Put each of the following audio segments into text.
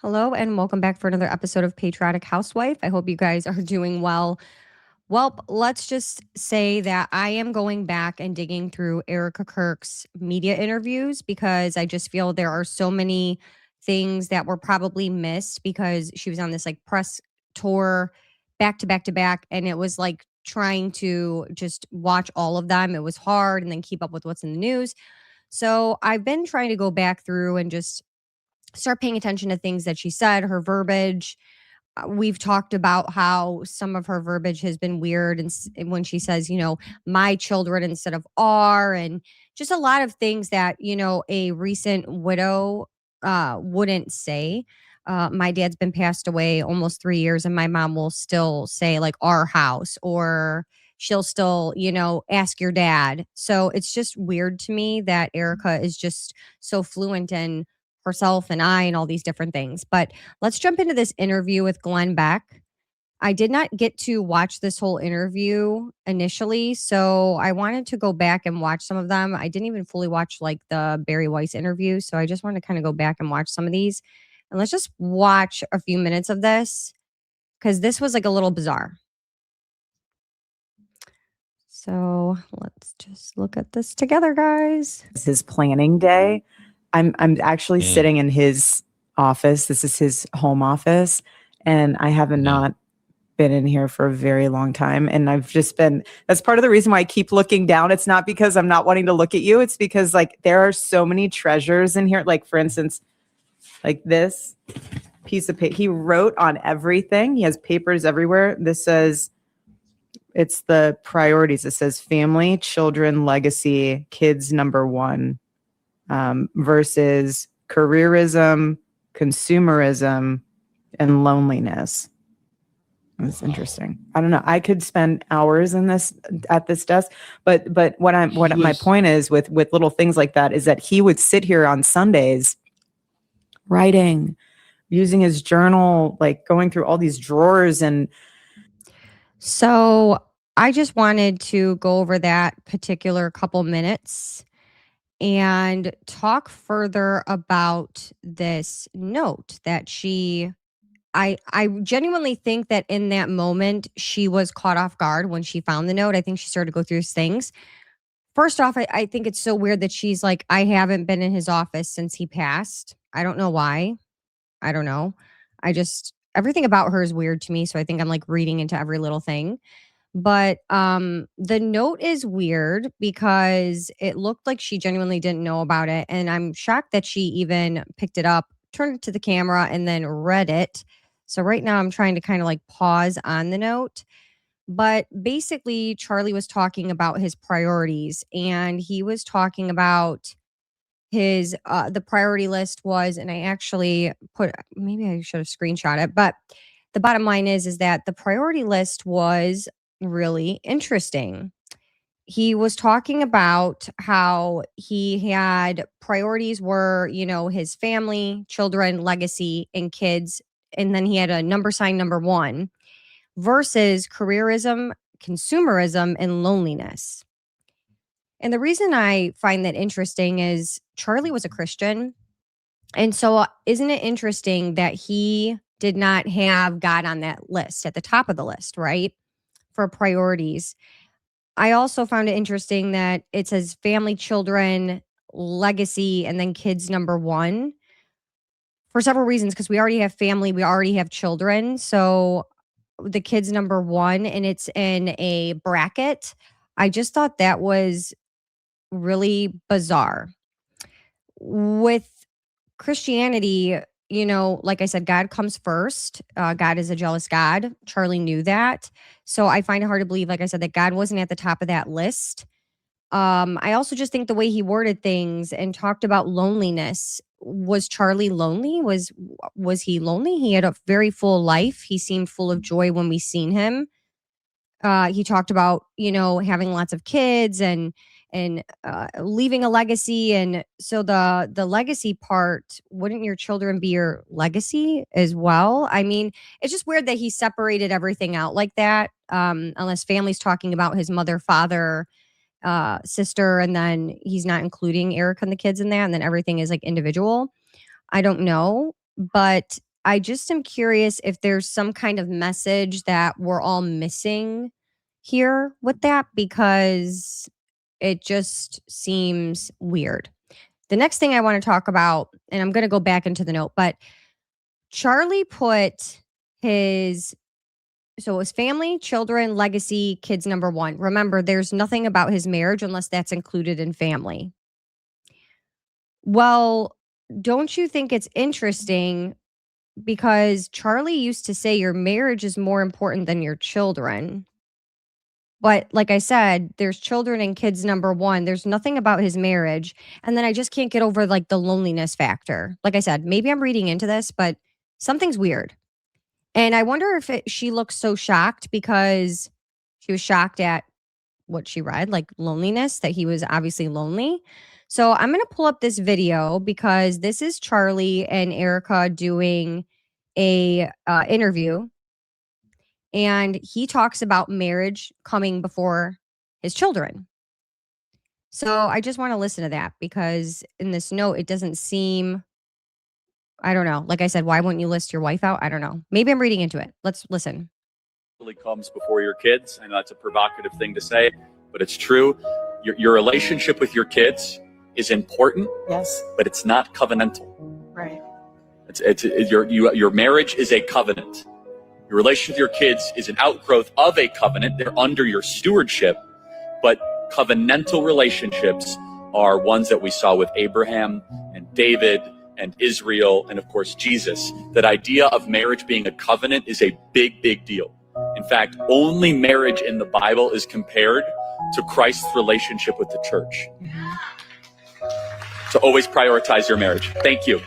Hello and welcome back for another episode of Patriotic Housewife. I hope you guys are doing well. Well, let's just say that I am going back and digging through Erika Kirk's media interviews because I just feel there are so many things that were probably missed because she was on this like press tour back to back to back. And it was like trying to just watch all of them. It was hard and then keep up with what's in the news. So I've been trying to go back through and just start paying attention to things that she said, her verbiage. We've talked about how some of her verbiage has been weird. And when she says, my children instead of our, and just a lot of things that, a recent widow wouldn't say. My dad's been passed away almost 3 years, and my mom will still say, like, our house, or she'll still, ask your dad. So it's just weird to me that Erika is just so fluent in herself and I and all these different things. But let's jump into this interview with Glenn Beck. I did not get to watch this whole interview initially, so I wanted to go back and watch some of them. I didn't even fully watch like the Barry Weiss interview, so I just wanted to kind of go back and watch some of these. And let's just watch a few minutes of this because this was like a little bizarre. So let's just look at this together, guys. It's his planning day. I'm actually sitting in his office. This is his home office, and I have not been in here for a very long time. And I've just been, that's part of the reason why I keep looking down. It's not because I'm not wanting to look at you. It's because like there are so many treasures in here. Like for instance, like this piece of paper, he wrote on everything. He has papers everywhere. This says, it's the priorities. It says family, children, legacy, kids number one, versus careerism, consumerism, and loneliness. That's interesting. I don't know. I could spend hours in this at this desk, but my point is with little things like that is that he would sit here on Sundays writing, using his journal, like going through all these drawers. And so I just wanted to go over that particular couple minutes and talk further about this note that I genuinely think that in that moment she was caught off guard when she found the note. I think she started to go through things. First off, I think it's so weird that she's like, I haven't been in his office since he passed. I don't know why. I don't know. Everything about her is weird to me. So I think I'm like reading into every little thing. But the note is weird because it looked like she genuinely didn't know about it. And I'm shocked that she even picked it up, turned it to the camera, and then read it. So right now I'm trying to kind of like pause on the note. But basically, Charlie was talking about his priorities, and he was talking about his the priority list was, and I actually put, maybe I should have screenshot it, but the bottom line is that the priority list was really interesting. He was talking about how he had priorities were, his family, children, legacy, and kids. And then he had a number sign number one versus careerism, consumerism, and loneliness. And the reason I find that interesting is Charlie was a Christian. And so, isn't it interesting that he did not have God on that list at the top of the list, right? For priorities. I also found it interesting that it says family, children, legacy, and then kids number one for several reasons. Because we already have family, we already have children. So the kids number one, and it's in a bracket. I just thought that was really bizarre. With Christianity, like I said, God comes first. God is a jealous God. Charlie knew that. So I find it hard to believe, like I said, that God wasn't at the top of that list. I also just think the way he worded things and talked about loneliness. Was Charlie lonely? Was he lonely? He had a very full life. He seemed full of joy when we seen him. He talked about, having lots of kids and leaving a legacy. And so the legacy part, wouldn't your children be your legacy as well? I mean, it's just weird that he separated everything out like that. Unless family's talking about his mother, father, sister, and then he's not including Erica and the kids in that, and then everything is like individual. I don't know, but I just am curious if there's some kind of message that we're all missing here with that, because it just seems weird. The next thing I want to talk about, and I'm going to go back into the note, but Charlie put so it was family, children, legacy, kids number one. Remember, there's nothing about his marriage unless that's included in family. Well, don't you think it's interesting, because Charlie used to say your marriage is more important than your children. But like I said, there's children and kids number one. There's nothing about his marriage. And then I just can't get over like the loneliness factor. Like I said, maybe I'm reading into this, but something's weird. And I wonder if she looks so shocked because she was shocked at what she read, like loneliness, that he was obviously lonely. So I'm going to pull up this video because this is Charlie and Erika doing a interview, and he talks about marriage coming before his children. So I just want to listen to that because in this note, it doesn't seem, I don't know. Like I said, why wouldn't you list your wife out? I don't know. Maybe I'm reading into it. Let's listen. Really comes before your kids. I know that's a provocative thing to say, but it's true. Your relationship with your kids is important. Yes. But it's not covenantal. Right. Your marriage is a covenant. Your relationship with your kids is an outgrowth of a covenant. They're under your stewardship, but covenantal relationships are ones that we saw with Abraham and David and Israel and of course Jesus. That idea of marriage being a covenant is a big, big deal. In fact, only marriage in the Bible is compared to Christ's relationship with the church. So always prioritize your marriage. Thank you.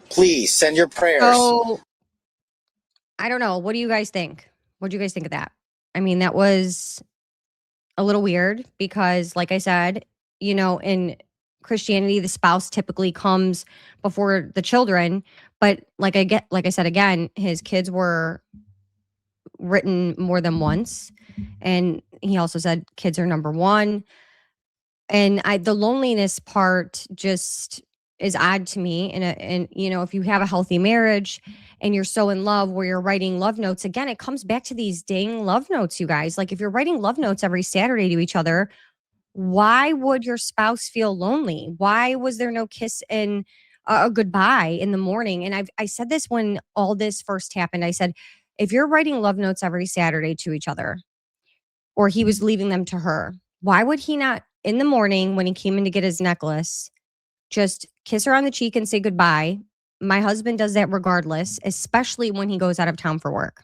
Please send your prayers. So, I don't know. What do you guys think? What do you guys think of that? I mean, that was a little weird because, like I said, in Christianity, the spouse typically comes before the children. But like I said again, his kids were written more than once, and he also said kids are number one. And the loneliness part just is odd to me. And if you have a healthy marriage and you're so in love where you're writing love notes, again, it comes back to these dang love notes, you guys. Like if you're writing love notes every Saturday to each other, why would your spouse feel lonely? Why was there no kiss and a goodbye in the morning? And I said this when all this first happened. I said, if you're writing love notes every Saturday to each other, or he was leaving them to her, why would he not in the morning when he came in to get his necklace just kiss her on the cheek and say goodbye? My husband does that regardless, especially when he goes out of town for work.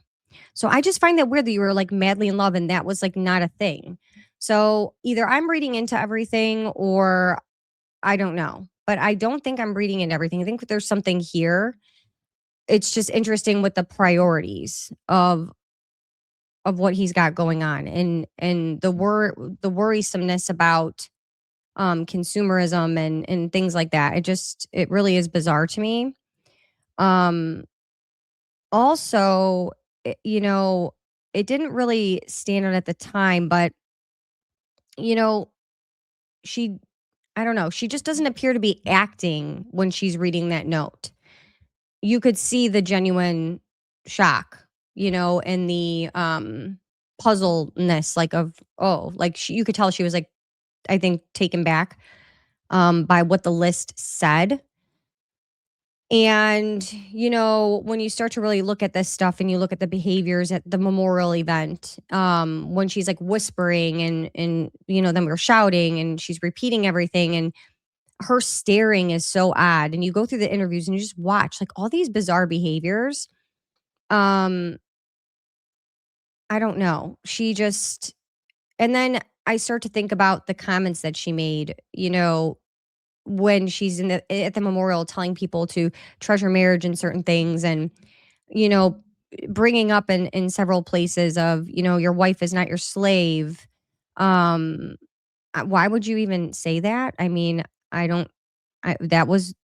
So I just find that weird that you were like madly in love and that was like not a thing. So either I'm reading into everything or I don't know. But I don't think I'm reading into everything. I think there's something here. It's just interesting with the priorities of what he's got going on, and the worrisomeness about consumerism and things like that. It really is bizarre to me. Also, it didn't really stand out at the time, but you know, she I don't know, she just doesn't appear to be acting when she's reading that note. You could see the genuine shock, and the puzzledness, like of, oh, like you could tell she was like, I think, taken back by what the list said. And, when you start to really look at this stuff and you look at the behaviors at the memorial event, when she's like whispering and then we're shouting and she's repeating everything and her staring is so odd. And you go through the interviews and you just watch like all these bizarre behaviors. I don't know. And then I start to think about the comments that she made, when she's at the memorial telling people to treasure marriage and certain things, and you know bringing up in several places of, your wife is not your slave. Why would you even say that? I mean, I don't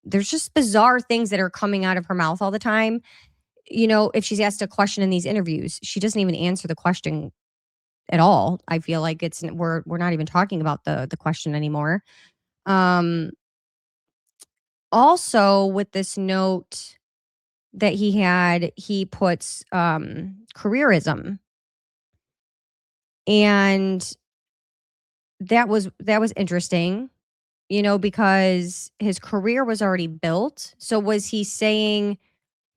there's just bizarre things that are coming out of her mouth all the time. If she's asked a question in these interviews, she doesn't even answer the question at all. I feel like we're not even talking about the question anymore. also with this note that he puts careerism. And that was interesting, because his career was already built. So was he saying,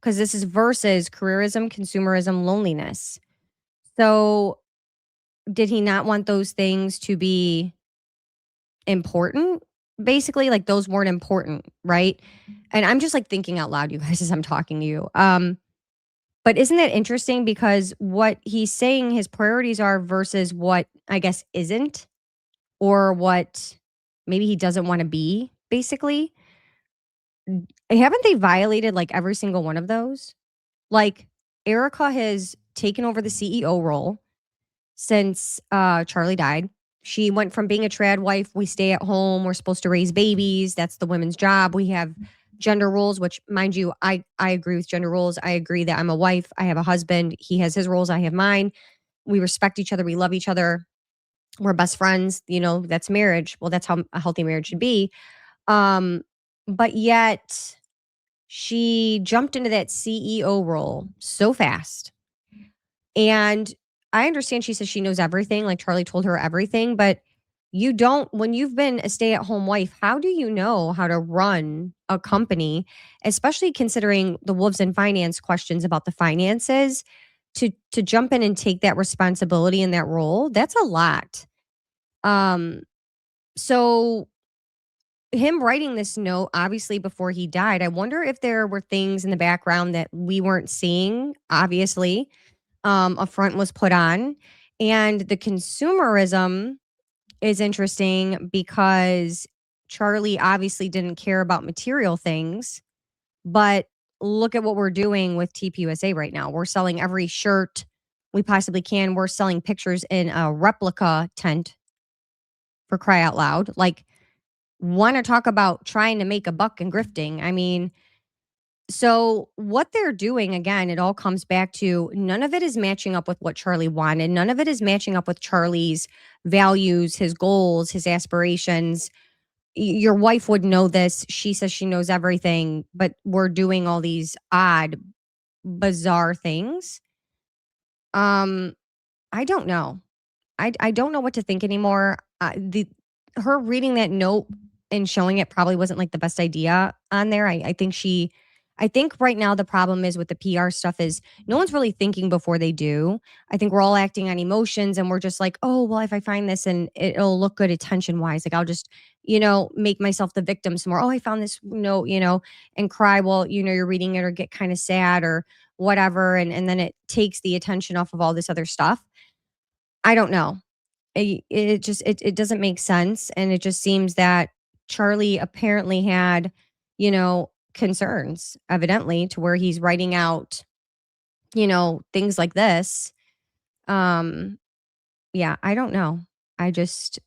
because this is versus careerism, consumerism, loneliness. So did he not want those things to be important? Basically, like those weren't important, right? And I'm just like thinking out loud, you guys, as I'm talking to you. But isn't that interesting? Because what he's saying his priorities are versus what I guess isn't, or what maybe he doesn't want to be, basically. Haven't they violated like every single one of those? Like, Erika has taken over the CEO role since Charlie died. She went from being a trad wife, we stay at home, we're supposed to raise babies, that's the women's job. We have gender roles, which, mind you, I agree with gender roles. I agree that I'm a wife, I have a husband, he has his roles, I have mine. We respect each other, we love each other, we're best friends, that's marriage. Well, that's how a healthy marriage should be. But yet she jumped into that CEO role so fast. And I understand she says she knows everything, like Charlie told her everything, but you don't, when you've been a stay-at-home wife, how do you know how to run a company, especially considering the wolves in finance questions about the finances, to jump in and take that responsibility in that role? That's a lot. So him writing this note, obviously before he died, I wonder if there were things in the background that we weren't seeing. Obviously, a front was put on. And the consumerism is interesting because Charlie obviously didn't care about material things, but look at what we're doing with tpusa right now. We're selling every shirt we possibly can. We're selling pictures in a replica tent, for cry out loud. Like, want to talk about trying to make a buck and grifting. I mean, so what they're doing, again, it all comes back to none of it is matching up with what Charlie wanted. None of it is matching up with Charlie's values, his goals, his aspirations. Your wife would know this. She says she knows everything, but we're doing all these odd, bizarre things. I don't know. I don't know what to think anymore. Her reading that note and showing it probably wasn't like the best idea on there. I think right now the problem is with the PR stuff is no one's really thinking before they do. I think we're all acting on emotions and we're just like, oh, well, if I find this and it'll look good attention wise, like I'll just, make myself the victim some more. Oh, I found this note, and cry. Well, you're reading it or get kind of sad or whatever. And then it takes the attention off of all this other stuff. I don't know. It doesn't make sense, and it just seems that Charlie apparently had, concerns, evidently, to where he's writing out, things like this. Yeah, I don't know. I just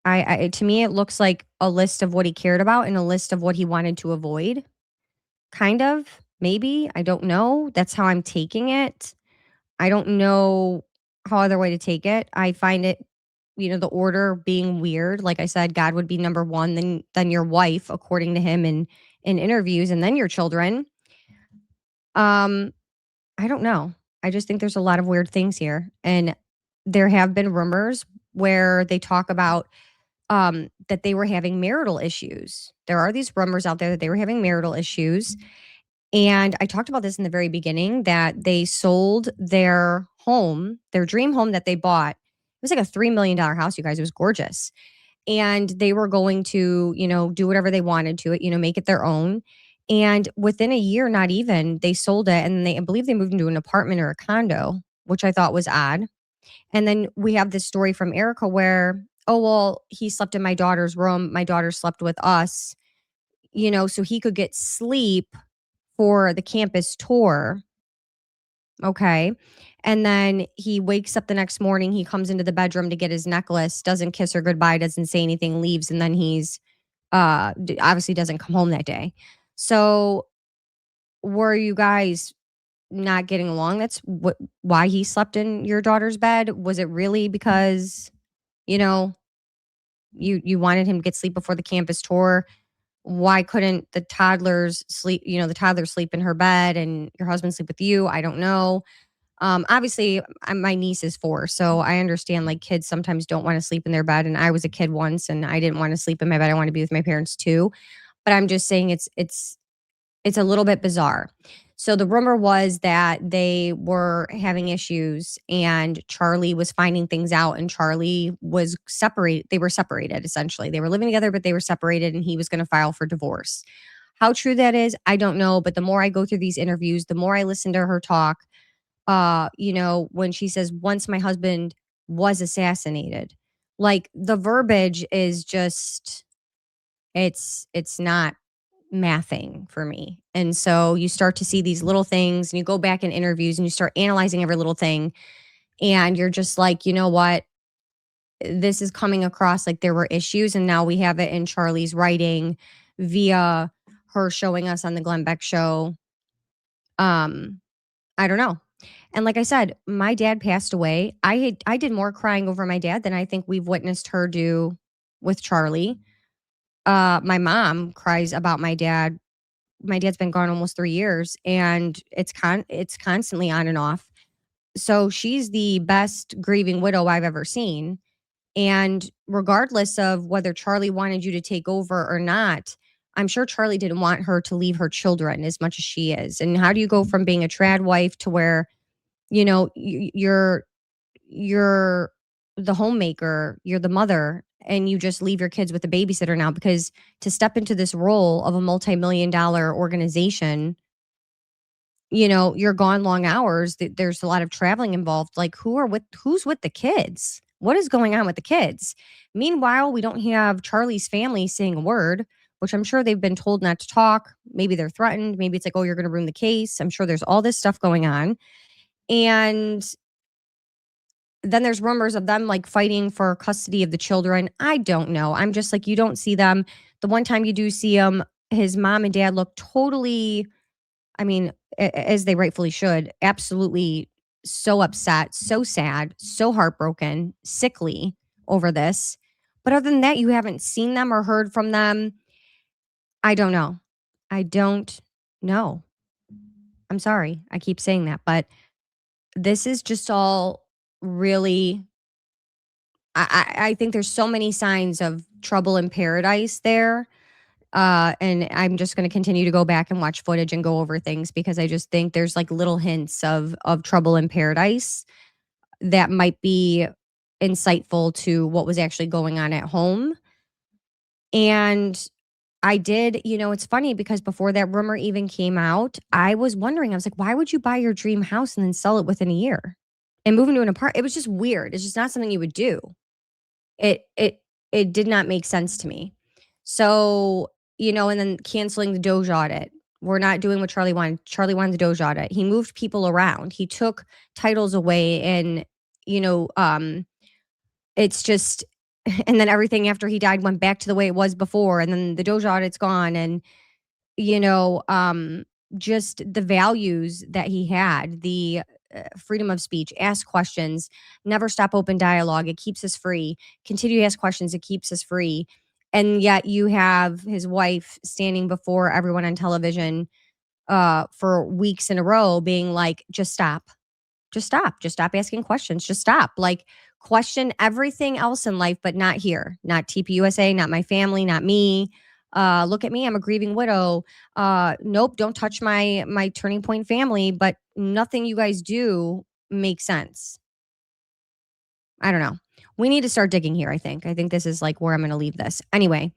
to me, it looks like a list of what he cared about and a list of what he wanted to avoid, kind of, maybe. I don't know. That's how I'm taking it. I don't know how other way to take it. I find it, the order being weird. Like I said, God would be number one, then your wife, according to him in interviews, and then your children. I don't know. I just think there's a lot of weird things here. And there have been rumors where they talk about that they were having marital issues. There are these rumors out there that they were having marital issues. And I talked about this in the very beginning, that they sold their home, their dream home that they bought. It was like a $3 million house, you guys. It was gorgeous. And they were going to, do whatever they wanted to it, make it their own. And within a year, not even, they sold it. And I believe they moved into an apartment or a condo, which I thought was odd. And then we have this story from Erika where, oh, well, he slept in my daughter's room. My daughter slept with us, so he could get sleep for the campus tour. Okay. And then he wakes up the next morning. He comes into the bedroom to get his necklace, doesn't kiss her goodbye, doesn't say anything, leaves. And then he's obviously doesn't come home that day. So were you guys not getting along? That's why he slept in your daughter's bed? Was it really because, you wanted him to get sleep before the campus tour? why couldn't the toddlers sleep, the toddlers sleep in her bed and your husband sleep with you? I don't know. Obviously, my niece is 4, so I understand like kids sometimes don't want to sleep in their bed. And I was a kid once, and I didn't want to sleep in my bed. I want to be with my parents too. But I'm just saying it's a little bit bizarre. So the rumor was that they were having issues, and Charlie was finding things out, and Charlie was separated. They were separated essentially. They were living together, but they were separated, and he was going to file for divorce. How true that is, I don't know. But the more I go through these interviews, the more I listen to her talk. When she says, once my husband was assassinated, like the verbiage is just, it's not mathing for me. And so you start to see these little things, and you go back in interviews and you start analyzing every little thing, and you're just like, you know what? This is coming across like there were issues, and now we have it in Charlie's writing via her showing us on the Glenn Beck show. I don't know. And like I said, my dad passed away. I did more crying over my dad than I think we've witnessed her do with Charlie. My mom cries about my dad. My dad's been gone almost 3 years, and it's constantly on and off. So she's the best grieving widow I've ever seen. And regardless of whether Charlie wanted you to take over or not, I'm sure Charlie didn't want her to leave her children as much as she is. And how do you go from being a trad wife to where, you're the homemaker, you're the mother, and you just leave your kids with a babysitter now? Because to step into this role of a multi-million-dollar organization, you're gone long hours. There's a lot of traveling involved. Like, who's with the kids? What is going on with the kids? Meanwhile, we don't have Charlie's family saying a word, which I'm sure they've been told not to talk. Maybe they're threatened. Maybe it's like, oh, you're going to ruin the case. I'm sure there's all this stuff going on. And then there's rumors of them like fighting for custody of the children. I don't know. I'm just like, you don't see them. The one time you do see them, his mom and dad look totally, I mean, as they rightfully should, absolutely so upset, so sad, so heartbroken, sickly over this. But other than that, you haven't seen them or heard from them. I don't know. I don't know. I'm sorry. I keep saying that, but this is just all really, I think there's so many signs of trouble in paradise there. And I'm just going to continue to go back and watch footage and go over things, because I just think there's like little hints of trouble in paradise that might be insightful to what was actually going on at home. And I did, it's funny because before that rumor even came out, I was wondering, I was like, why would you buy your dream house and then sell it within a year and move into an apartment? It was just weird. It's just not something you would do. It did not make sense to me. So, and then canceling the Doge audit. We're not doing what Charlie wanted. Charlie wanted the Doge audit. He moved people around. He took titles away, and, it's just, and then everything after he died went back to the way it was before. And then the Doge audit's gone. And, just the values that he had, the freedom of speech, ask questions, never stop open dialogue. It keeps us free. Continue to ask questions. It keeps us free. And yet you have his wife standing before everyone on television for weeks in a row being like, just stop. Just stop. Just stop asking questions. Just stop. Like, question everything else in life, but not here. Not tpusa, not my family, not me. Look at me. I'm a grieving widow. Nope. Don't touch my Turning Point family. But nothing you guys do makes sense. I don't know. We need to start digging here, I think. I think this is like where I'm going to leave this. Anyway,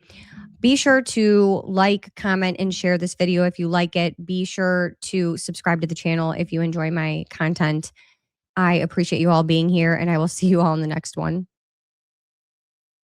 be sure to like, comment, and share this video if you like it. Be sure to subscribe to the channel if you enjoy my content. I appreciate you all being here, and I will see you all in the next one.